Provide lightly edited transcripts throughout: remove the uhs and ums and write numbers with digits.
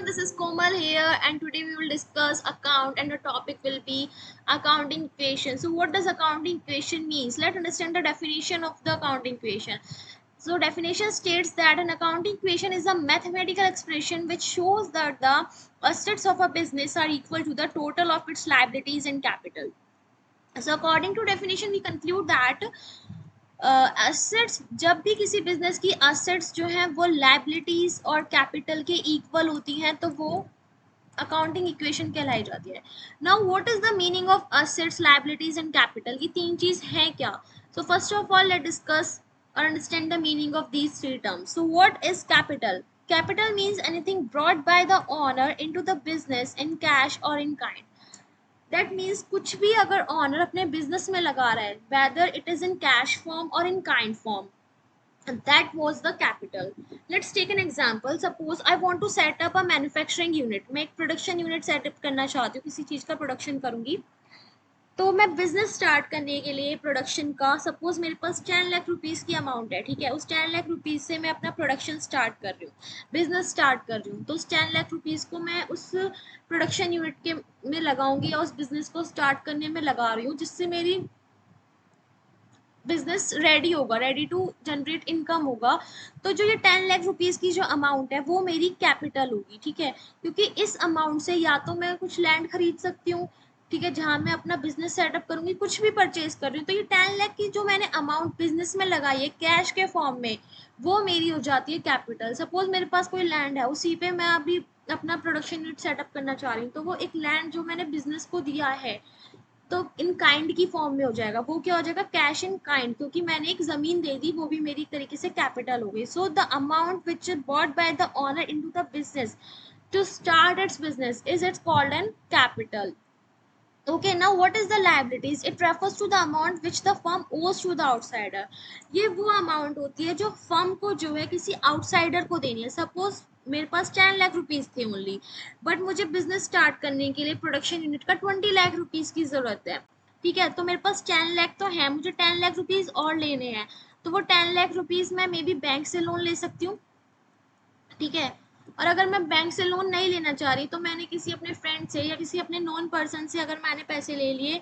this is Komal here, and today we will discuss account, and the topic will be accounting equation. So, what does accounting equation means? Let's understand the definition of the accounting equation. So, definition states that an accounting equation is a mathematical expression which shows that the assets of a business are equal to the total of its liabilities and capital. So, according to definition, we conclude that assets जब भी किसी business की assets जो हैं वो liabilities और capital के equal होती हैं तो वो अकाउंटिंग इक्वेशन कहलाई जाती है. Now what is the meaning of assets, liabilities and capital? ये तीन चीज हैं क्या? So first of all let discuss और understand the meaning of these three terms. So what is capital? Capital means anything brought by the owner into the business in cash or in kind. That means कुछ भी अगर honour अपने business में लगा रहा है, whether it is in cash form और in kind form, that was the capital. Let's take an example. Suppose I want to set up a manufacturing unit. मैं एक प्रोडक्शन यूनिट सेटअप करना चाहती हूँ, किसी चीज़ का प्रोडक्शन करूँगी. तो मैं बिजनेस स्टार्ट करने के लिए प्रोडक्शन का, सपोज मेरे पास 10 लाख रुपीज़ की अमाउंट है, ठीक है. उस 10 लाख रुपीज़ से मैं अपना प्रोडक्शन स्टार्ट कर रही हूँ, बिजनेस स्टार्ट कर रही हूँ. तो उस 10 लाख रुपीज़ को मैं उस प्रोडक्शन यूनिट के में लगाऊंगी या उस बिजनेस को स्टार्ट करने में लगा रही हूँ, जिससे मेरी बिजनेस रेडी होगा, रेडी टू जनरेट इनकम होगा. तो जो ये 10 लाख रुपीज़ की जो अमाउंट है वो मेरी कैपिटल होगी, ठीक है. क्योंकि इस अमाउंट से या तो मैं कुछ लैंड खरीद सकती हूँ, ठीक है, जहाँ मैं अपना बिजनेस सेटअप करूँगी, कुछ भी परचेज कर रही हूँ. तो ये 10 लाख की जो मैंने अमाउंट बिजनेस में लगाई है कैश के फॉर्म में, वो मेरी हो जाती है कैपिटल. सपोज मेरे पास कोई लैंड है, उसी पे मैं अभी अपना प्रोडक्शन यूनिट सेटअप करना चाह रही हूँ, तो वो एक लैंड जो मैंने बिजनेस को दिया है तो इन काइंड की फॉर्म में हो जाएगा. वो क्या हो जाएगा? कैश इन काइंड, क्योंकि मैंने एक जमीन दे दी, वो भी मेरी तरीके से कैपिटल हो गई. So the amount which is bought by the owner into the business to start its business is it's called an capital. Okay, now what is the liabilities? It refers to the amount which the firm owes to the outsider. ये वो amount होती है जो firm को जो है किसी outsider को देनी है. सपोज मेरे पास 10 लाख रुपीज़ थे ओनली, बट मुझे बिजनेस स्टार्ट करने के लिए प्रोडक्शन यूनिट का 20 लाख रुपीज़ की ज़रूरत है, ठीक है. तो मेरे पास 10 लाख तो है, मुझे 10 लाख रुपीज़ और लेने हैं. तो वो 10 लाख रुपीज़ मैं मे बी बैंक से लोन ले सकती हूँ, ठीक है. और अगर मैं बैंक से लोन नहीं लेना चाह रही तो मैंने किसी अपने फ्रेंड से या किसी अपने नॉन पर्सन से अगर मैंने पैसे ले लिए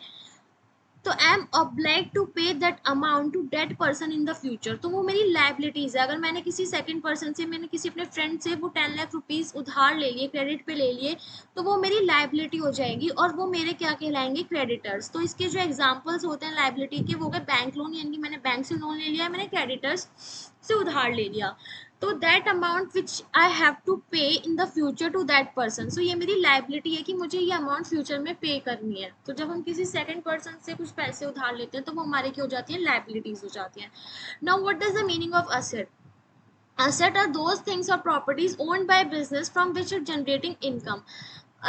तो I am oblige to pay that amount to that person in the future. तो वो मेरी लाइबिलिटीज है. अगर मैंने किसी सेकंड पर्सन से, मैंने किसी अपने फ्रेंड से वो 10 लाख रुपीज़ उधार ले लिए, क्रेडिट पे ले लिए, तो वो मेरी लाइबिलिटी हो जाएगी और वो मेरे क्या कहलाएंगे? क्रेडिटर्स. तो इसके जो एग्जाम्पल्स होते हैं लाइबिलिटी के, वो गए बैंक लोन, यानी कि मैंने बैंक से लोन ले लिया, मैंने क्रेडिटर्स से उधार ले लिया. तो that amount which I have to pay in the future to that person. So ये मेरी लाइबिलिटी है कि मुझे ये अमाउंट फ्यूचर में पे करनी है. तो जब हम किसी सेकंड पर्सन से कुछ पैसे उधार लेते हैं तो वो हमारे क्या हो जाती है? लाइबिलिटीज हो जाती हैं. Now what is the meaning of asset? Asset are those things or properties owned by business from which it generating income.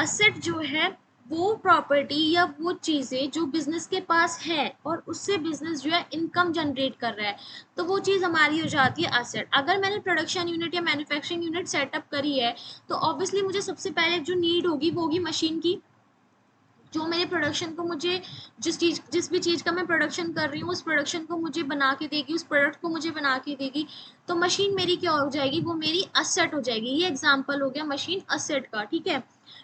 Asset जो है वो प्रॉपर्टी या वो चीज़ें जो बिजनेस के पास है और उससे बिजनेस जो है इनकम जनरेट कर रहा है, तो वो चीज़ हमारी हो जाती है असेट. अगर मैंने प्रोडक्शन यूनिट या मैन्युफैक्चरिंग यूनिट सेटअप करी है तो ऑब्वियसली मुझे सबसे पहले जो नीड होगी वो होगी मशीन की, जो मेरे प्रोडक्शन को, मुझे जिस भी चीज़ का मैं प्रोडक्शन कर रही हूँ उस प्रोडक्शन को मुझे बना के देगी, उस प्रोडक्ट को मुझे बना के देगी. तो मशीन मेरी क्या हो जाएगी? वो मेरी असेट हो जाएगी. ये एग्जांपल हो गया मशीन असेट का, ठीक है.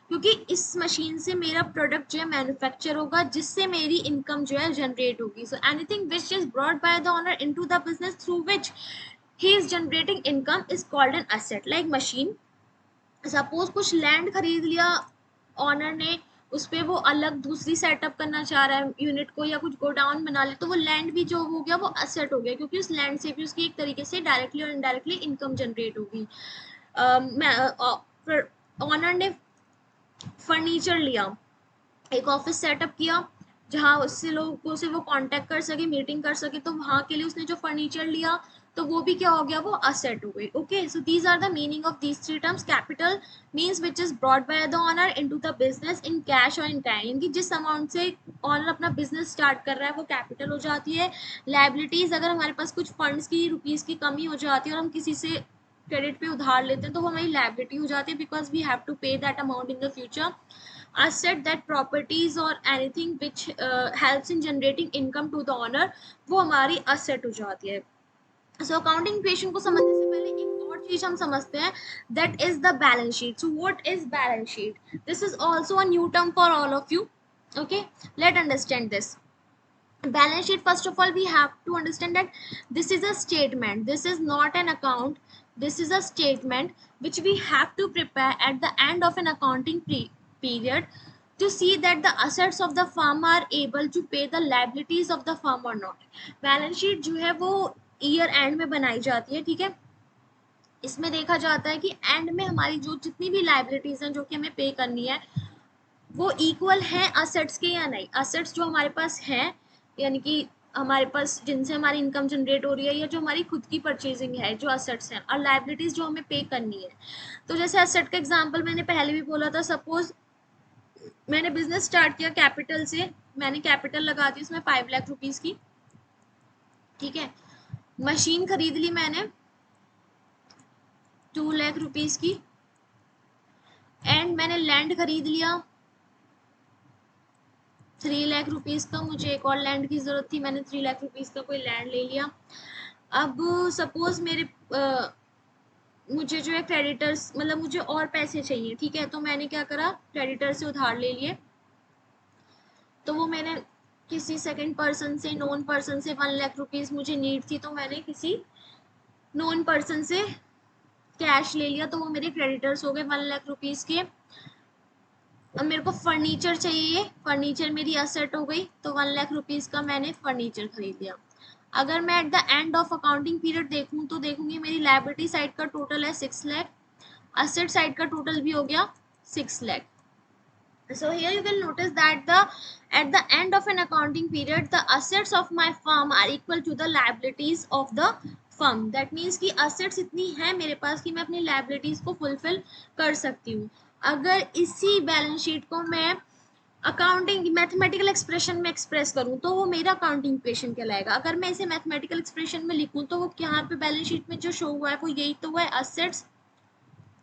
क्योंकि इस मशीन से मेरा प्रोडक्ट जो है मैन्युफैक्चर होगा, जिससे मेरी इनकम जो है जनरेट होगी. So anything which is brought by the owner into the business through which he is generating income is called an asset. Like machine, suppose कुछ लैंड खरीद लिया ऑनर ने, उस पर वो अलग दूसरी सेटअप करना चाह रहा है यूनिट को, या कुछ गोडाउन बना ले, तो वो लैंड भी जो हो गया वो असेट हो गया, क्योंकि उस लैंड से भी उसकी एक तरीके से डायरेक्टली और इनडायरेक्टली इनकम जनरेट होगी. ऑनर ने फर्नीचर लिया, एक ऑफिस सेटअप किया जहाँ उससे लोगों से वो कांटेक्ट कर सके, मीटिंग कर सके, तो वहाँ के लिए उसने जो फर्नीचर लिया तो वो भी क्या हो गया? वो असेट हो गई. Okay, so these are the meaning of these three terms. Capital means which is brought by the owner into the business in cash और इन काइंड, यानी कि जिस अमाउंट से ऑनर अपना बिजनेस स्टार्ट कर रहा है वो कैपिटल हो जाती है. लाइबिलिटीज, अगर हमारे पास कुछ फंड्स की, रुपीज़ की कमी हो जाती है और हम किसी से क्रेडिट पे उधार लेते हैं तो वो हमारी लाइबिलिटी हो जाती है, because we have to pay that amount in the future. asset that properties or anything which helps in generating income to the owner, वो हमारी asset हो जाती है. So accounting equation को समझने से पहले एक और चीज हम समझते हैं, that is the balance sheet. So what is balance sheet? This is also a new term for all of you. Okay, let's understand this. Balance sheet, first of all we have to understand that this is a statement, this is not an account, this is a statement which we have to prepare at the end of an accounting period to see that the assets of the firm are able to pay the liabilities of the firm or not. Balance sheet जो है वो year and में बनाई जाती है, ठीक है. इसमें देखा जाता है कि एंड में हमारी जो जितनी भी लाइबिलिटीज हैं जो कि हमें पे करनी है वो इक्वल है असेट्स के या नहीं. असेट्स जो हमारे पास हैं, यानी कि हमारे पास जिनसे हमारी इनकम जनरेट हो रही है या जो हमारी खुद की परचेजिंग है, जो असेट्स हैं, और लाइबिलिटीज जो हमें पे करनी है. तो जैसे असेट का एग्जांपल मैंने पहले भी बोला था, सपोज मैंने बिजनेस स्टार्ट किया कैपिटल से, मैंने कैपिटल लगा दी उसमें 5 लाख रुपीज की, ठीक है. मशीन खरीद ली मैंने 2 लाख रुपीज की, एंड मैंने लैंड खरीद लिया 3 लाख रुपीज का. मुझे एक और लैंड की जरूरत थी, मैंने 3 लाख रुपीज का कोई लैंड ले लिया. अब सपोज मेरे मुझे जो है क्रेडिटर्स, मतलब मुझे और पैसे चाहिए, ठीक है. तो मैंने क्या करा, क्रेडिटर से उधार ले लिए. तो वो मैंने किसी सेकंड पर्सन से, नॉन पर्सन से 1 लाख रुपीज मुझे नीड थी, तो मैंने किसी नॉन पर्सन से कैश ले लिया. तो वो मेरे क्रेडिटर्स हो गए 1 लाख रुपीज के. अब मेरे को फर्नीचर चाहिए, फर्नीचर मेरी असेट हो गई, तो 1 लाख रुपीज का मैंने फर्नीचर खरीद लिया. अगर मैं at the end of accounting period देखूं तो देखूंगी मेरी लायबिलिटी साइड का टोटल है 6 लाख, असेट साइड का टोटल भी हो गया 6 lakh. So here you will notice that at the end of an accounting period the assets of my firm are equal to the liabilities of the firm. That means कि assets इतनी है मेरे पास कि मैं अपनी liabilities को fulfill कर सकती हूँ. अगर इसी बैलेंस शीट को मैं अकाउंटिंग मैथमेटिकल एक्सप्रेशन में एक्सप्रेस करूं तो वो मेरा अकाउंटिंग इक्वेशन कहलाएगा. अगर मैं इसे मैथमेटिकल एक्सप्रेशन में लिखूं तो वो यहाँ पे बैलेंस शीट में जो शो हुआ है वो यही तो हुआ है, assets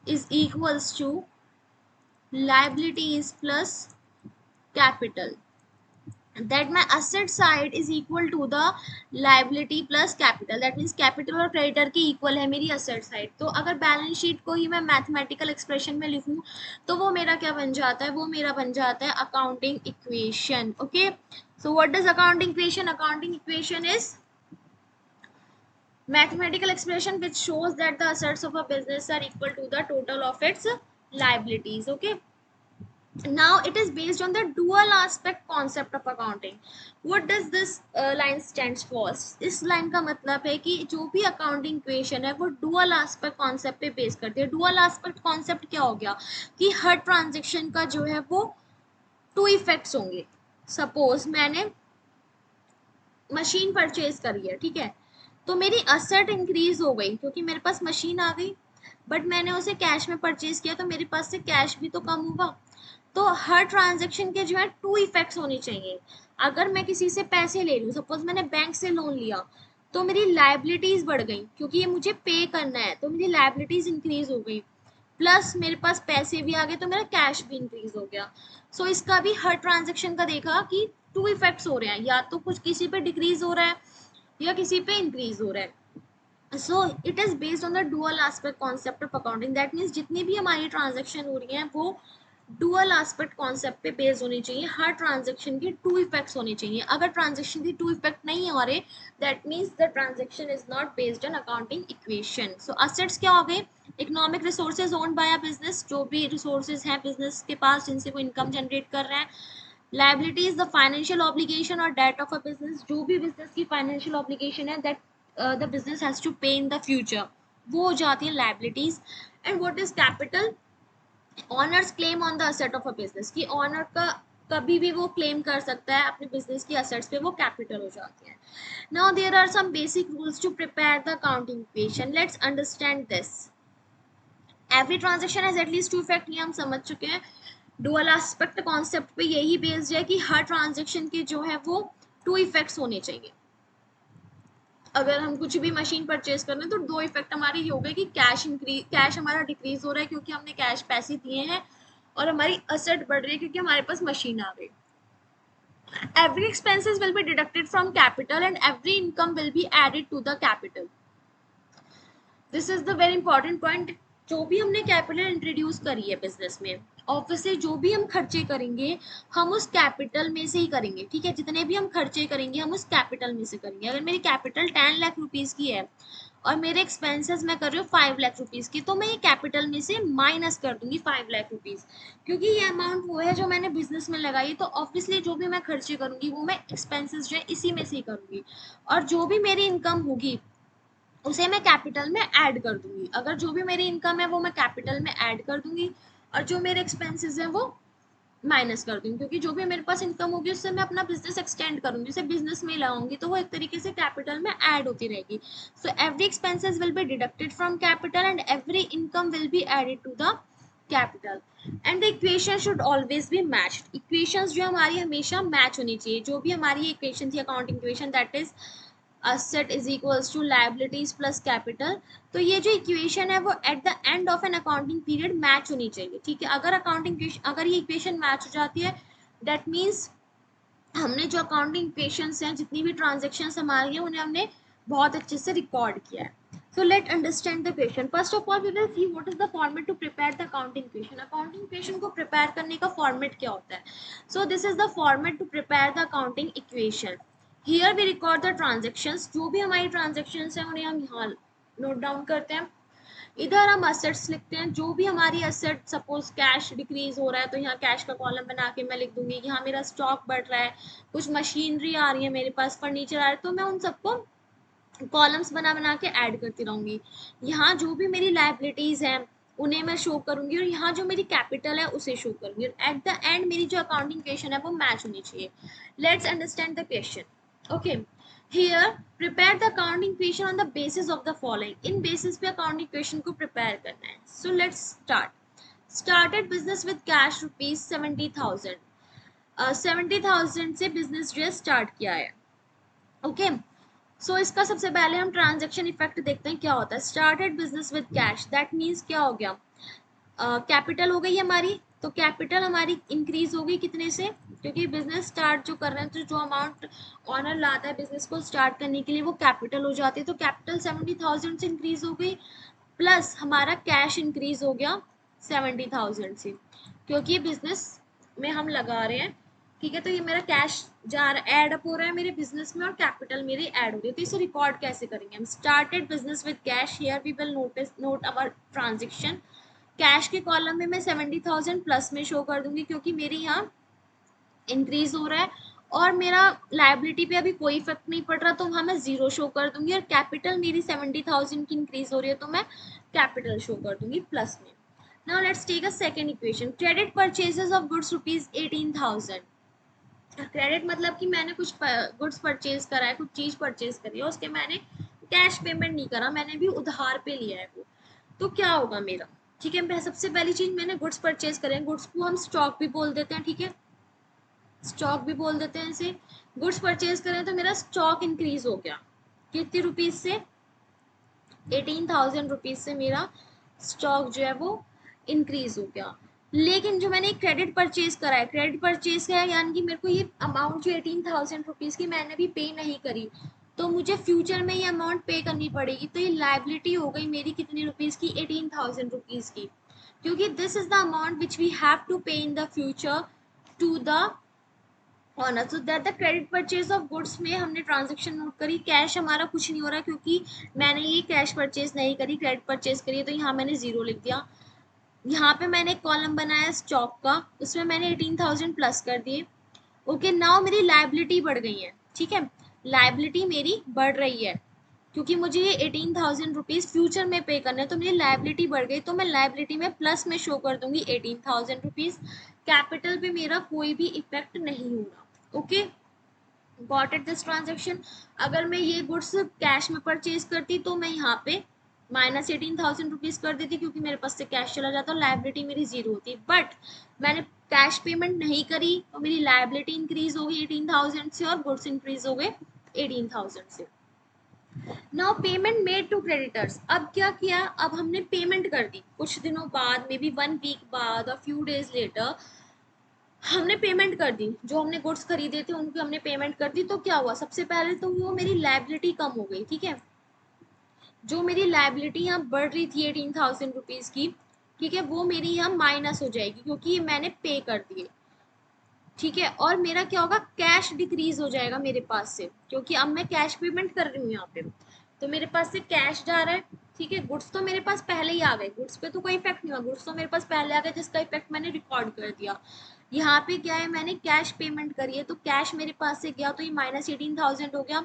is equals to liabilities plus capital. That my asset side is equal to the liability plus capital. That means capital और creditor की equal है मेरी asset side. तो अगर बैलेंस शीट को ही मैं मैथमेटिकल एक्सप्रेशन में लिखूं तो वो मेरा क्या बन जाता है, वो मेरा बन जाता है accounting equation. Okay, so what does accounting equation? Accounting equation is mathematical expression which shows that the assets of a business are equal to the total of its liabilities. Okay, now it is based on the dual aspect concept of accounting. What does this line stands for? इस line का मतलब है कि जो भी accounting equation है वो dual aspect concept पे base करती है. dual aspect concept क्या हो गया कि हर transaction का जो है वो 2 effects होंगे. suppose मैंने मशीन परचेज करी है, ठीक है, तो मेरी असेट इंक्रीज हो गई क्योंकि मेरे पास मशीन आ गई, बट मैंने उसे कैश में परचेज किया तो मेरे पास से कैश भी तो कम होगा. तो हर ट्रांजैक्शन के जो है 2 इफेक्ट्स होने चाहिए. अगर मैं किसी से पैसे ले लूँ, सपोज मैंने बैंक से लोन लिया, तो मेरी लायबिलिटीज बढ़ गई क्योंकि ये मुझे पे करना है, तो मेरी लायबिलिटीज इंक्रीज हो गई, प्लस मेरे पास पैसे भी आ गए तो मेरा कैश भी इंक्रीज हो गया. सो इसका भी हर ट्रांजेक्शन का देखा कि 2 इफेक्ट्स हो रहे हैं, या तो कुछ किसी पे डिक्रीज हो रहा है या किसी पे इंक्रीज हो रहा है. So it is based on the dual aspect concept of accounting. That means जितनी भी हमारी ट्रांजेक्शन हो रही हैं वो डुअल एस्पेक्ट कॉन्सेप्ट पे बेस्ड होनी चाहिए. हर ट्रांजेक्शन के 2 इफेक्ट्स होने चाहिए. अगर ट्रांजेक्शन की 2 इफेक्ट नहीं हो रहे, that means the transaction is not based on accounting equation. So assets क्या हो गए? Economic resources owned by a business, जो भी रिसोर्सेज हैं बिजनेस के पास जिनसे वो इनकम जनरेट कर रहे हैं. लायबिलिटीज द फाइनेंशियल ऑब्लिगेशन और डेट ऑफ अ बिजनेस, जो भी बिजनेस की फाइनेंशियल ऑब्लिगेशन है that the business has to pay in the future, वो हो जाती है liabilities. And what is capital? Owners claim on the asset of a business, कि ऑनर का कभी भी वो क्लेम कर सकता है अपने बिजनेस की असेट्स पे, वो कैपिटल हो जाती है. Now there are some basic rules to prepare the accounting equation. Let's understand this. Every transaction has at least 2 effect, ये हम समझ चुके हैं. डुअल एस्पेक्ट कॉन्सेप्ट पे यही बेस्ड है कि हर ट्रांजेक्शन के जो है वो 2 इफेक्ट्स होने चाहिए. अगर हम कुछ भी मशीन परचेज कर रहे हैं तो 2 इफेक्ट हमारे ये हो गए कि कैश हमारा डिक्रीज हो रहा है क्योंकि हमने कैश पैसे दिए हैं, और हमारी असेट बढ़ रही है क्योंकि हमारे पास मशीन आ गई. Every expenses will be deducted from capital and every income will be added to the capital. This is the very important point. जो भी हमने कैपिटल इंट्रोड्यूस करी है बिजनेस में, ऑब्वियसली जो भी हम खर्चे करेंगे हम उस कैपिटल में से ही करेंगे, ठीक है। जितने भी हम खर्चे करेंगे हम उस कैपिटल में से करेंगे। अगर मेरी कैपिटल 10 लाख रुपीज की है और मेरे एक्सपेंसेस मैं कर रही हूँ 5 लाख रुपीज की, तो मैं ये कैपिटल में से माइनस कर दूंगी 5 लाख रुपीज, क्योंकि ये अमाउंट वो है जो मैंने बिजनेस में लगाई। तो ऑब्वियसली जो भी मैं खर्चे करूंगी वो मैं एक्सपेंसेस जो है इसी में से ही करूंगी, और जो भी मेरी इनकम होगी उसे मैं कैपिटल में ऐड कर दूंगी। अगर जो भी मेरी इनकम है वो मैं कैपिटल में ऐड कर दूंगी, और जो मेरे एक्सपेंसेस हैं वो माइनस कर दूंगी, क्योंकि जो भी मेरे पास इनकम होगी उससे मैं अपना बिजनेस एक्सटेंड करूंगी, उसे बिजनेस में लगाऊंगी, तो वो एक तरीके से कैपिटल में ऐड होती रहेगी। So every expenses will be deducted from capital and every income will be added to the capital. And the equation should always be matched. Equations जो हमारी हमेशा मैच होनी चाहिए। जो भी हमारी इक्वेशन थी accounting equation, that is asset is equals to liabilities plus capital, तो ये जो इक्वेशन है वो at the end of an accounting period match होनी चाहिए, ठीक है। अगर ये इक्वेशन मैच हो जाती है, दैट मीन्स हमने जो अकाउंटिंग इक्वेशंस हैं, जितनी भी ट्रांजेक्शन्स हमारी हैं, उन्हें हमने बहुत अच्छे से रिकॉर्ड किया है। So let understand the question. First of all, we will see what is the format to prepare the accounting equation. Accounting equation को prepare करने का format क्या होता है? So this is the format to prepare the accounting equation. Here we record the transactions. जो भी हमारी transactions हैं उन्हें हम यहाँ note down करते हैं। इधर हम असेट्स लिखते हैं। जो भी हमारी असेट, सपोज कैश डिक्रीज हो रहा है तो यहाँ कैश का कॉलम बना के मैं लिख दूंगी। यहाँ मेरा स्टॉक बढ़ रहा है, कुछ मशीनरी आ रही है मेरे पास, फर्नीचर आ रहा है, तो मैं उन सबको कॉलम्स बना बना के ऐड करती रहूंगी। यहाँ जो भी मेरी लाइबिलिटीज हैं उन्हें मैं शो करूंगी, और यहाँ जो मेरी कैपिटल है उसे शो करूंगी। एट द एंड मेरी जो अकाउंटिंग क्वेश्चन है वो मैच होनी चाहिए। Let's understand the question. Okay, here prepare the accounting equation on the basis of the following। In basis पे अकाउंटिंग इक्वेशन को प्रिपेयर करना है। So let's start. Started business with cash rupees 70,000। 70,000 से business जो है start किया है। Okay, सो इसका सबसे पहले हम ट्रांजेक्शन इफेक्ट देखते हैं क्या होता है। Started business with cash, that means क्या हो गया, कैपिटल हो गई हमारी, तो कैपिटल हमारी इंक्रीज हो गई कितने से, क्योंकि बिजनेस स्टार्ट जो कर रहे हैं तो जो अमाउंट ऑनर लाता है बिजनेस को स्टार्ट करने के लिए वो कैपिटल हो जाती है। तो कैपिटल 70,000 से इंक्रीज हो गई, प्लस हमारा कैश इंक्रीज हो गया 70,000 से, क्योंकि बिजनेस में हम लगा रहे हैं, ठीक है। तो ये मेरा कैश जा रहा एड अप हो रहा है मेरे बिजनेस में, और कैपिटल मेरी ऐड हो रही है। तो इसे रिकॉर्ड कैसे करेंगे हम। Started business with cash, here we will note our transaction. Cash के कॉलम में मैं 70,000 प्लस में शो कर दूंगी, क्योंकि मेरी यहाँ इंक्रीज हो रहा है, और मेरा लाइबिलिटी पे अभी कोई इफेक्ट नहीं पड़ रहा, तो वहाँ मैं जीरो शो कर दूंगी। और कैपिटल मेरी 70,000 की इंक्रीज हो रही है, तो मैं कैपिटल शो कर दूंगी प्लस में। Now let's take a second equation. Credit purchases of goods rupees 18,000। Credit मतलब कि मैंने कुछ गुड्स परचेज करा है, कुछ चीज परचेज करी है, उसके मैंने कैश पेमेंट नहीं करा, मैंने भी उधार पे लिया है वो, तो क्या होगा मेरा, ठीक है। सबसे पहली चीज, मैंने गुड्स परचेज करे हैं, गुड्स को हम स्टॉक भी बोल देते हैं, ठीक है, स्टॉक भी बोल देते हैं इसे। गुड्स परचेज करें तो मेरा स्टॉक इंक्रीज हो गया कितनी रुपीज से, 18,000 रुपीज से मेरा स्टॉक जो है वो इंक्रीज हो गया। लेकिन जो मैंने क्रेडिट परचेज करा है, क्रेडिट परचेज का है यानी कि मेरे को ये अमाउंट जो 18,000 रुपीज की मैंने भी पे नहीं करी, तो मुझे फ्यूचर में ये अमाउंट पे करनी पड़ेगी। तो ये लाइबिलिटी हो गई मेरी कितनी रुपीज की, 18,000 रुपीज की, क्योंकि this is the amount which we have to pay in the future to the owner. So that the credit purchase of goods में हमने ट्रांजेक्शन नोट करी, कैश हमारा कुछ नहीं हो रहा क्योंकि मैंने ये कैश परचेज नहीं करी, क्रेडिट परचेज करी, तो यहाँ मैंने जीरो लिख दिया। यहाँ पे मैंने एक कॉलम बनाया स्टॉक का, उसमें मैंने 18,000 प्लस कर दिए। ओके, नाउ मेरी लाइबिलिटी बढ़ गई है, ठीक है, लाइबिलिटी मेरी बढ़ रही है, क्योंकि मुझे ये 18,000 रुपीज फ्यूचर में पे करना है, तो मेरी लाइबिलिटी बढ़ गई, तो मैं लाइबिलिटी में प्लस में शो कर दूंगी 18,000 रुपीज। कैपिटल पे मेरा कोई भी इफेक्ट नहीं होगा। Okay, got it this transaction. अगर मैं ये गुड्स कैश में परचेज करती तो मैं यहाँ पे माइनस 18,000 रुपीज कर देती, क्योंकि मेरे पास से कैश चला जाता और लाइबिलिटी मेरी जीरो होती। बट मैंने कैश पेमेंट नहीं करी तो मेरी लाइबिलिटी इंक्रीज हो गई 18,000 से, और गुड्स इंक्रीज हो गए 18,000 से। Now payment made to creditors. अब क्या किया, अब हमने पेमेंट कर दी कुछ दिनों बाद, मे बी 1 वीक बाद और फ्यू डेज लेटर हमने पेमेंट कर दी, जो हमने गुड्स खरीदे थे उनकी हमने पेमेंट कर दी। तो क्या हुआ, सबसे पहले तो वो मेरी लायबिलिटी कम हो गई, ठीक है। जो मेरी लाइबिलिटी यहाँ बढ़ रही थी 18,000 रुपीज़ की, ठीक है, वो मेरी यहाँ माइनस हो जाएगी क्योंकि ये मैंने पे कर दिए, ठीक है। और मेरा क्या होगा, कैश डिक्रीज हो जाएगा मेरे पास से, क्योंकि अब मैं कैश पेमेंट कर रही हूँ यहाँ पे, तो मेरे पास से कैश जा रहा है, ठीक है। गुड्स तो मेरे पास पहले ही आ गए, गुड्स पे तो कोई इफेक्ट नहीं हुआ, गुड्स तो मेरे पास पहले आ गए जिसका इफेक्ट मैंने रिकॉर्ड कर दिया। यहाँ पे क्या है, मैंने कैश पेमेंट करी है तो कैश मेरे पास से गया, तो ये -18,000 हो गया।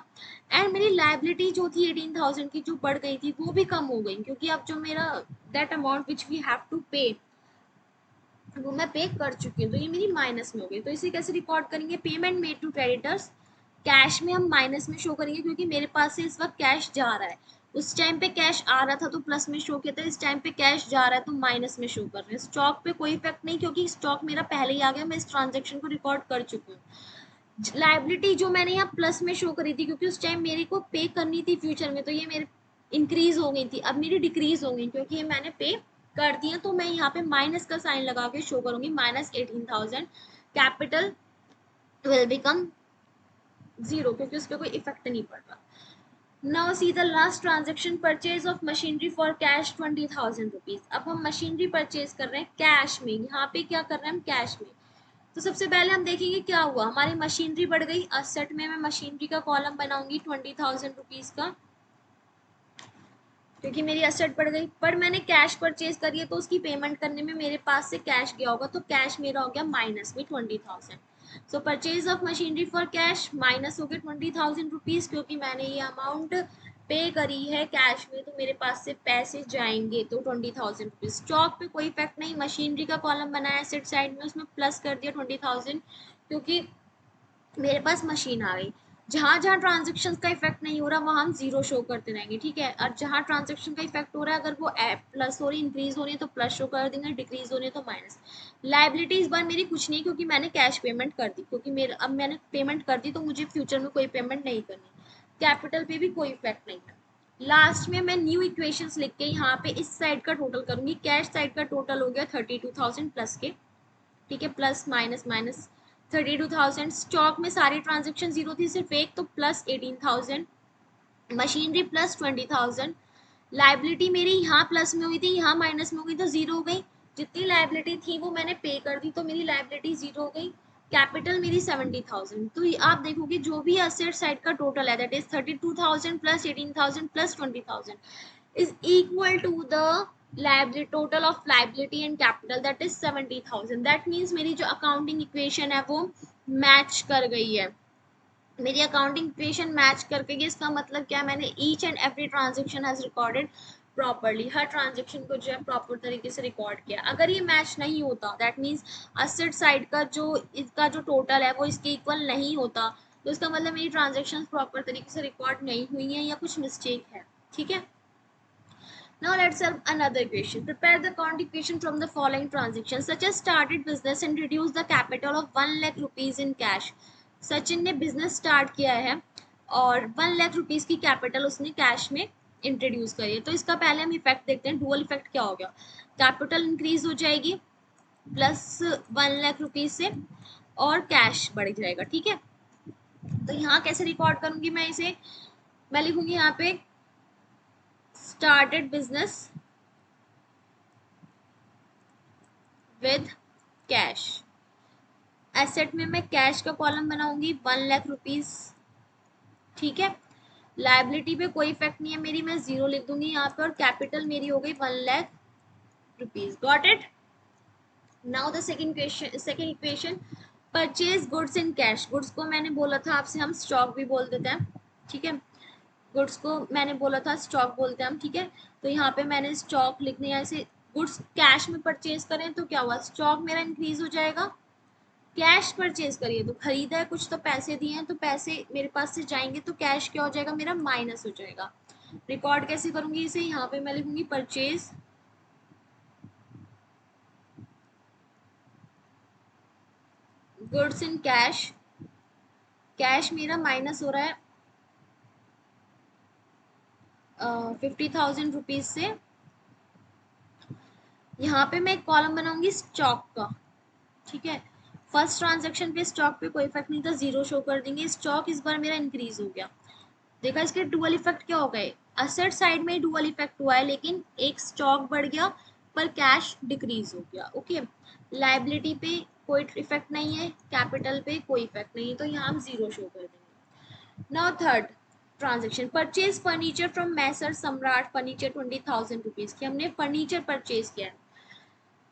एंड मेरी लाइबिलिटी जो थी 18,000 की जो बढ़ गई थी वो भी कम हो गई, क्योंकि अब जो मेरा that amount which we have to pay वो मैं पे कर चुकी हूँ, तो ये मेरी माइनस में हो गई। तो इसे कैसे रिकॉर्ड करेंगे, payment made to creditors, cash में हम माइनस में शो करेंगे क्योंकि मेरे पास से इस वक्त कैश जा रहा है। उस टाइम पे कैश आ रहा था तो प्लस में शो किया था, इस टाइम पे कैश जा रहा है तो माइनस में शो कर रहे हैं। स्टॉक पे कोई इफेक्ट नहीं क्योंकि स्टॉक मेरा पहले ही आ गया, मैं इस ट्रांजेक्शन को रिकॉर्ड कर चुकी हूँ। लाइबिलिटी जो मैंने यहाँ प्लस में शो करी थी क्योंकि उस टाइम मेरे को पे करनी थी फ्यूचर में, तो ये मेरे इंक्रीज हो गई थी, अब मेरी डिक्रीज हो गई क्योंकि ये मैंने पे कर दिया। तो मैं यहाँ पे माइनस का साइन लगा के शो करूंगी, -18,000, कैपिटल विल बिकम 0 क्योंकि उस पर कोई इफेक्ट नहीं पड़ रहा। Now see the last transaction, purchase of machinery for cash 20,000 rupees. अब हम मशीनरी परचेज कर रहे हैं कैश में, यहाँ पे क्या कर रहे हैं हम, कैश में। तो सबसे पहले हम देखेंगे क्या हुआ, हमारी मशीनरी बढ़ गई, असेट में मैं मशीनरी का कॉलम बनाऊंगी 20,000 रुपीज का, क्योंकि मेरी असेट बढ़ गई। पर मैंने कैश परचेज करी है तो उसकी पेमेंट करने में मेरे पास से कैश गया होगा, तो कैश मेरा हो गया माइनस में 20,000। सो purchase of machinery for cash minus हो गए 20,000 रुपीज, क्योंकि मैंने ये अमाउंट पे करी है कैश में, तो मेरे पास से पैसे जाएंगे, तो 20,000 रुपीज। स्टॉक पे कोई इफेक्ट नहीं, मशीनरी का कॉलम बनाया एसेट साइड में, उसमें प्लस कर दिया 20,000 क्योंकि मेरे पास मशीन आ गई। जहां जहां ट्रांजेक्शन का इफेक्ट नहीं हो रहा वहां हम जीरो शो करते रहेंगे, ठीक है। और जहां ट्रांजेक्शन का इफेक्ट हो रहा है, अगर वो प्लस हो रही इंक्रीज हो रही है तो प्लस शो कर देंगे, डिक्रीज हो रही है तो माइनस। लाइबिलिटी इस बार मेरी कुछ नहीं क्योंकि मैंने कैश पेमेंट कर दी, क्योंकि मेरे अब मैंने पेमेंट कर दी तो मुझे फ्यूचर में कोई पेमेंट नहीं करनी। कैपिटल पे भी कोई इफेक्ट नहीं है। लास्ट में मैं न्यू इक्वेशंस लिख के यहाँ पे इस साइड का टोटल करूंगी, कैश साइड का टोटल हो गया 32,000 प्लस के, ठीक है, प्लस माइनस माइनस 32,000। स्टॉक में सारी ट्रांजेक्शन जीरो थी, सिर्फ एक, तो प्लस 18,000। Machinery plus 20,000। लाइबिलिटी मेरी यहाँ प्लस में हुई थी, यहाँ माइनस में हो गई तो जीरो हो गई। जितनी लाइबिलिटी थी वो मैंने पे कर दी तो मेरी लाइबिलिटी जीरो हो गई। कैपिटल मेरी 70,000। तो आप देखोगे जो भी असेट साइड का टोटल है that is 32,000 plus 18,000 plus 20,000 is equal to the liability total of liability and capital, that is 70,000। that means मेरी जो अकाउंटिंग इक्वेशन है वो मैच कर गई है, मेरी अकाउंटिंग इक्वेशन मैच करके गई। इसका मतलब क्या है, मैंने each and every transaction has recorded properly, her transaction को जो है प्रॉपर तरीके से रिकॉर्ड किया। अगर ये मैच नहीं होता दैट मीन्स असेट साइड का जो इसका जो टोटल है वो इसके इक्वल नहीं होता, तो इसका मतलब मेरी ट्रांजेक्शन प्रॉपर तरीके से रिकॉर्ड नहीं हुई है या कुछ मिस्टेक है, ठीक है। Now let's solve another equation. Prepare the account equation from the following transactions, such as started business and reduce the capital of 1 lakh rupees in cash. Sachin ने बिजनेस स्टार्ट किया है और 1 लाख रुपीज की कैपिटल उसने cash में introduce करी है। तो इसका पहले हम इफेक्ट देखते हैं, डुअल इफेक्ट क्या हो गया, कैपिटल इंक्रीज हो जाएगी प्लस 1 लाख रुपीज से और कैश बढ़ जाएगा, ठीक है। तो यहाँ कैसे रिकॉर्ड करूंगी मैं इसे, मैं लिखूंगी यहाँ पे started business with cash. Asset में मैं कैश का कॉलम बनाऊंगी 1 लाख रुपीज, ठीक है। लाइबिलिटी पे कोई इफेक्ट नहीं है मेरी, मैं जीरो लिख दूंगी यहाँ पे, और कैपिटल मेरी हो गई 1 lakh rupees. Got it. Now the second equation, purchase goods in cash. Goods को मैंने बोला था आपसे हम स्टॉक भी बोल देते हैं, ठीक है। गुड्स को मैंने बोला था स्टॉक बोलते हैं हम, ठीक है। तो यहाँ पे मैंने स्टॉक लिखने है, ऐसे गुड्स कैश में परचेज करें तो क्या हुआ, स्टॉक मेरा इंक्रीज हो जाएगा। कैश परचेज करिए तो खरीदा है कुछ तो पैसे दिए हैं तो पैसे मेरे पास से जाएंगे, तो कैश क्या हो जाएगा मेरा, माइनस हो जाएगा। रिकॉर्ड कैसे करूंगी इसे, यहाँ पे मैं लिखूंगी purchase goods in cash. Cash मेरा माइनस हो रहा है 50,000 रुपीज से। यहाँ पे मैं एक कॉलम बनाऊंगी स्टॉक का, ठीक है। फर्स्ट ट्रांजेक्शन पे स्टॉक पे कोई इफेक्ट नहीं था, जीरो शो कर देंगे। स्टॉक इस बार मेरा इंक्रीज हो गया, देखा इसके डुअल इफेक्ट क्या हो गए, असेट साइड में डुअल इफेक्ट हुआ है, लेकिन एक स्टॉक बढ़ गया पर कैश डिक्रीज हो गया। ओके, लाइबिलिटी पे कोई इफेक्ट नहीं है, कैपिटल पे कोई इफेक्ट नहीं है, तो यहाँ हम जीरो शो कर देंगे। Now third transaction, purchase furniture from messrs Samrat furniture 20,000 rupees की, हमने फर्नीचर परचेज किया है।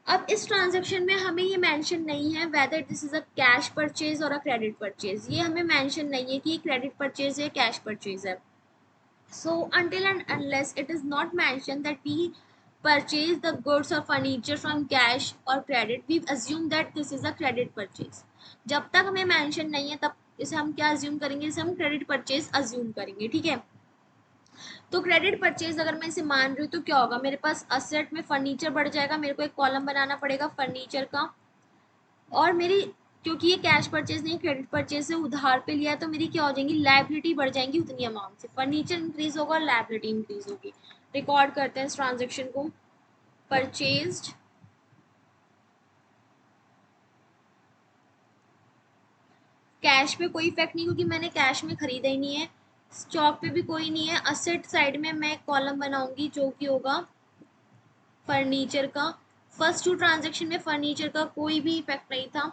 अब इस ट्रांजेक्शन में हमें ये मेंशन नहीं है whether this is a cash purchase और अ क्रेडिट परचेज, ये हमें मेंशन नहीं है कि क्रेडिट परचेज है कैश परचेज है। So until and unless it is not mentioned that we purchase the goods or furniture from cash or credit, we assume that this is a credit purchase. जब तक हमें mention नहीं है तब इसे हम क्या अज्यूम करेंगे, इसे हम क्रेडिट परचेज अज्यूम करेंगे। ठीक है, तो क्रेडिट परचेज अगर मैं इसे मान रही हूँ तो क्या होगा, मेरे पास असेट में फर्नीचर बढ़ जाएगा, मेरे को एक कॉलम बनाना पड़ेगा फर्नीचर का, और मेरी क्योंकि ये कैश परचेज नहीं क्रेडिट परचेज से उधार पे लिया है तो मेरी क्या हो जाएंगी, लाइबिलिटी बढ़ जाएंगी उतनी अमाउंट से, फर्नीचर इंक्रीज होगा और लाइबिलिटी इंक्रीज होगी। रिकॉर्ड करते हैं इस ट्रांजेक्शन को, परचेज्ड कैश पे कोई इफेक्ट नहीं क्योंकि मैंने कैश में खरीदा ही नहीं है, स्टॉक पे भी कोई नहीं है, असेट साइड में मैं कॉलम बनाऊंगी जो कि होगा फर्नीचर का। फर्स्ट टू ट्रांजेक्शन में फर्नीचर का कोई भी इफेक्ट नहीं था,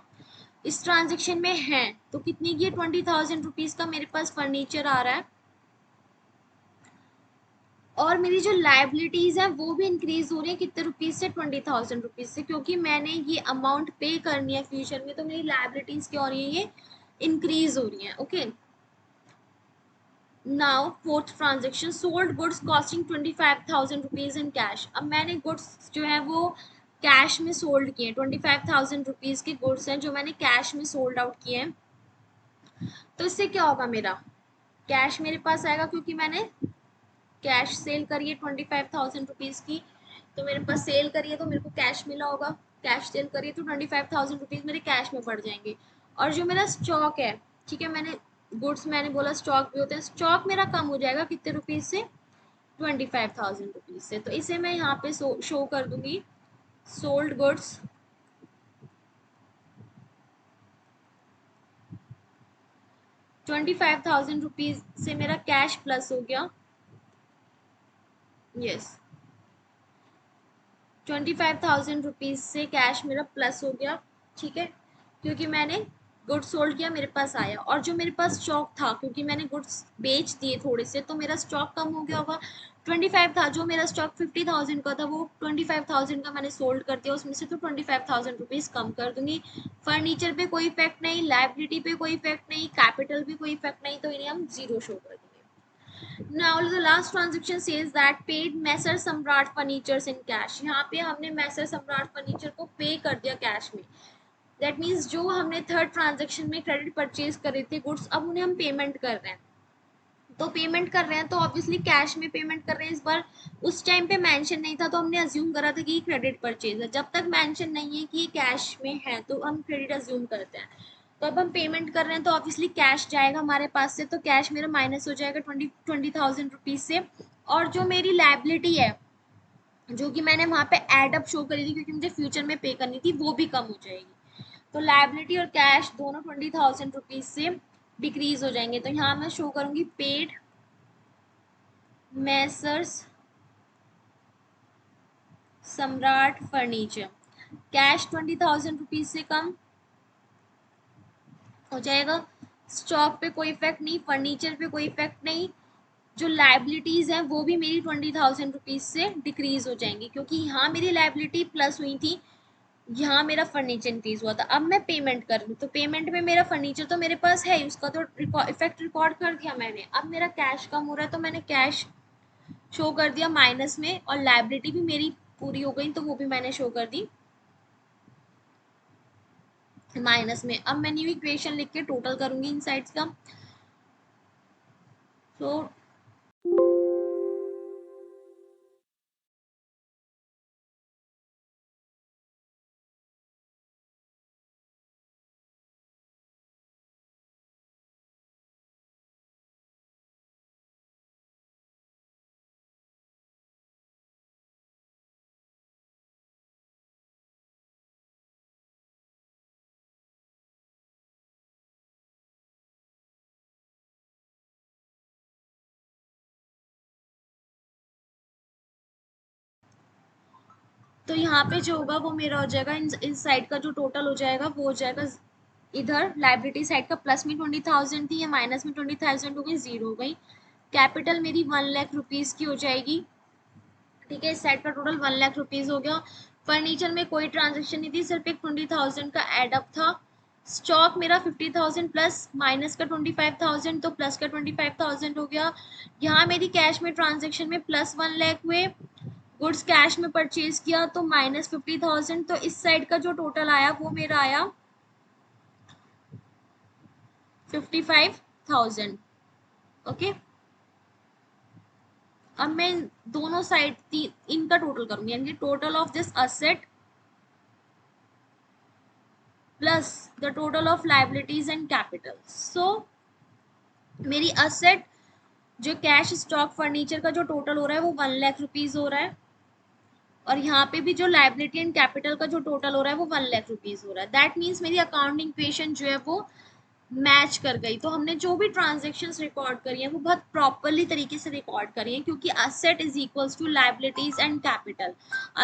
इस ट्रांजेक्शन में है तो कितनी की 20,000 रुपीज का मेरे पास फर्नीचर आ रहा है, और मेरी जो लाइबिलिटीज है वो भी इंक्रीज हो रही है कितने रुपीज से, 20,000 रुपीज से, क्योंकि मैंने ये अमाउंट पे करनी है फ्यूचर में, तो मेरी लाइबिलिटीज क्या हो रही है, ये इंक्रीज हो रही है। Okay, now fourth transaction, sold goods costing 25,000 rupees in cash. अब मैंने गुड्स जो है वो कैश में सोल्ड किए, 25,000 रुपीज के गुड्स हैं जो मैंने कैश में सोल्ड आउट किए हैं, तो इससे क्या होगा, मेरा कैश मेरे पास आएगा क्योंकि मैंने कैश सेल करी है 25,000 रुपीज की, तो मेरे पास सेल करी है तो मेरे को कैश मिला होगा, कैश सेल करी है तो 25,000 रुपीज मेरे कैश में पड़ जाएंगे। और जो मेरा स्टॉक है, ठीक है, मैंने गुड्स मैंने बोला स्टॉक भी होते हैं, स्टॉक मेरा कम हो जाएगा कितने रुपीज से, 25,000 रुपीज से, तो इसे मैं यहाँ पे शो कर दूंगी, सोल्ड गुड्स 25,000 रुपीज से मेरा कैश प्लस हो गया, यस 25,000 रुपीज से कैश मेरा प्लस हो गया। ठीक है, क्योंकि मैंने गुड्स सोल्ड किया मेरे पास आया, और जो मेरे पास स्टॉक था क्योंकि मैंने गुड्स बेच दिए थोड़े से तो मेरा स्टॉक कम हो गया होगा, 25 था जो मेरा स्टॉक 50,000 का था वो 25,000 का मैंने सोल्ड कर दिया, उसमें से तो 25,000 रुपीज कम कर दूंगी। फर्नीचर पे कोई इफेक्ट नहीं, लाइबिलिटी पे कोई इफेक्ट नहीं, कैपिटल पे कोई इफेक्ट नहीं, तो इन्हें हम जीरो शो कर देंगे। Now the last transaction says that paid मैसर सम्राट फर्नीचर्स इन कैश, यहाँ पे हमने मैसर सम्राट फर्नीचर को पे कर दिया कैश में, दैट मीन्स जो हमने थर्ड ट्रांजेक्शन में क्रेडिट परचेज करे थे गुड्स अब उन्हें हम पेमेंट कर रहे हैं, तो पेमेंट कर रहे हैं तो ऑब्वियसली कैश में पेमेंट कर रहे हैं इस बार, उस टाइम पे मेंशन नहीं था तो हमने अज्यूम करा था कि क्रेडिट परचेज है, जब तक मेंशन नहीं है कि ये कैश में है तो हम क्रेडिट अज्यूम करते हैं। तो अब हम पेमेंट कर रहे हैं तो ऑब्वियसली कैश जाएगा हमारे पास से, तो कैश मेरा माइनस हो जाएगा 20,000 रुपीज से, और जो मेरी लाइबिलिटी है जो कि मैंने वहां पे एड अप शो करी थी क्योंकि मुझे फ्यूचर में पे करनी थी वो भी कम हो जाएगी, तो लाइबिलिटी और कैश दोनों 20,000 रुपीज से डिक्रीज हो जाएंगे। तो यहाँ मैं शो करूंगी पेड मैसर्स सम्राट फर्नीचर, कैश 20,000 रुपीज से कम हो जाएगा, स्टॉक पे कोई इफेक्ट नहीं, फर्नीचर पे कोई इफेक्ट नहीं, जो लाइबिलिटीज हैं वो भी मेरी 20,000 रुपीज से डिक्रीज हो जाएंगी क्योंकि यहाँ मेरी लाइबिलिटी प्लस हुई थी, यहाँ मेरा फर्नीचर इंक्रीज हुआ था। अब मैं पेमेंट कर लूँ तो पेमेंट में मेरा फर्नीचर तो मेरे पास है, उसका तो इफेक्ट रिकॉर्ड कर दिया मैंने, अब मेरा कैश कम हो रहा है तो मैंने कैश शो कर दिया माइनस में, और लाइबिलिटी भी मेरी पूरी हो गई तो वो भी मैंने शो कर दी माइनस में। अब मैं न्यू इक्वेशन लिख के टोटल करूंगी इन साइड्स का, तो तो यहाँ पे जो होगा वो मेरा हो जाएगा इस साइड का जो टोटल हो जाएगा वो हो जाएगा इधर लाइबिलिटी साइड का प्लस में 20,000 थी, या माइनस में 20,000 हो गई, जीरो हो गई। कैपिटल मेरी 1,00,000 रुपीज़ की हो जाएगी, ठीक है। इस साइड का टोटल 1,00,000 रुपीज़ हो गया। फर्नीचर में कोई ट्रांजेक्शन नहीं थी, सिर्फ एक 20,000 का एडअप था। स्टॉक मेरा 50,000 प्लस माइनस का 25,000, तो प्लस का 25,000 हो गया। यहाँ मेरी कैश में ट्रांजेक्शन में प्लस 1,00,000 हुए, गुड्स कैश में परचेज किया तो माइनस 50,000, तो इस साइड का जो टोटल आया वो मेरा आया 55,000। ओके, अब मैं दोनों साइड इनका टोटल करूंगी, यानी total of this asset plus the total of liabilities and capital. So मेरी असेट जो कैश स्टॉक फर्नीचर का जो टोटल हो रहा है वो 1,00,000 रुपीज हो रहा है, और यहाँ पे भी जो लाइबिलिटी एंड कैपिटल का जो टोटल हो रहा है वो 1,00,000 रुपीज हो रहा है। दैट मीन्स मेरी अकाउंटिंग इक्वेशन जो है वो मैच कर गई। तो हमने जो भी ट्रांजेक्शन्स रिकॉर्ड करी हैं वो बहुत प्रॉपरली तरीके से रिकॉर्ड करी हैं, क्योंकि asset is equals to liabilities and capital.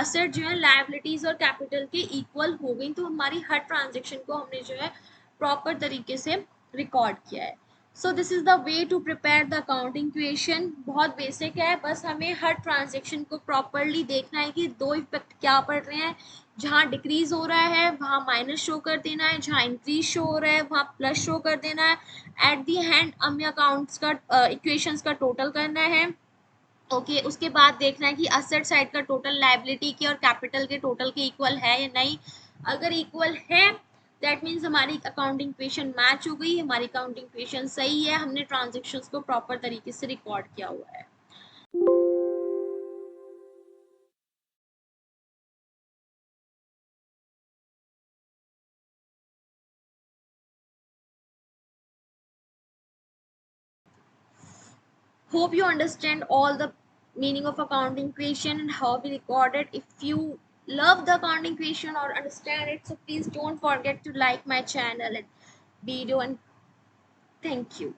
Asset जो है लाइबिलिटीज और कैपिटल के इक्वल हो गई, तो हमारी हर ट्रांजेक्शन को हमने जो है प्रॉपर तरीके से रिकॉर्ड किया है। So this is the way to prepare the accounting equation. बहुत बेसिक है, बस हमें हर ट्रांजेक्शन को प्रॉपरली देखना है कि दो इफेक्ट क्या पड़ रहे हैं। जहाँ डिक्रीज हो रहा है वहाँ माइनस शो कर देना है, जहाँ इंक्रीज शो हो रहा है वहाँ प्लस शो कर देना है। एट दी एंड हमें अकाउंट्स का इक्वेशंस का टोटल करना है। ओके, उसके बाद देखना है कि असेट साइड का टोटल लाइबिलिटी के और कैपिटल के टोटल के इक्वल है या नहीं। अगर इक्वल है दैट मीन्स हमारी अकाउंटिंग इक्वेशन मैच हो गई, हमारी अकाउंटिंग इक्वेशन सही है, हमने ट्रांजेक्शन्स को प्रॉपर तरीके से रिकॉर्ड किया हुआ है। Hope you understand all the meaning of accounting equation and how we record it. If you love the accounting equation or understand it, so please don't forget to like my channel and video, and thank you.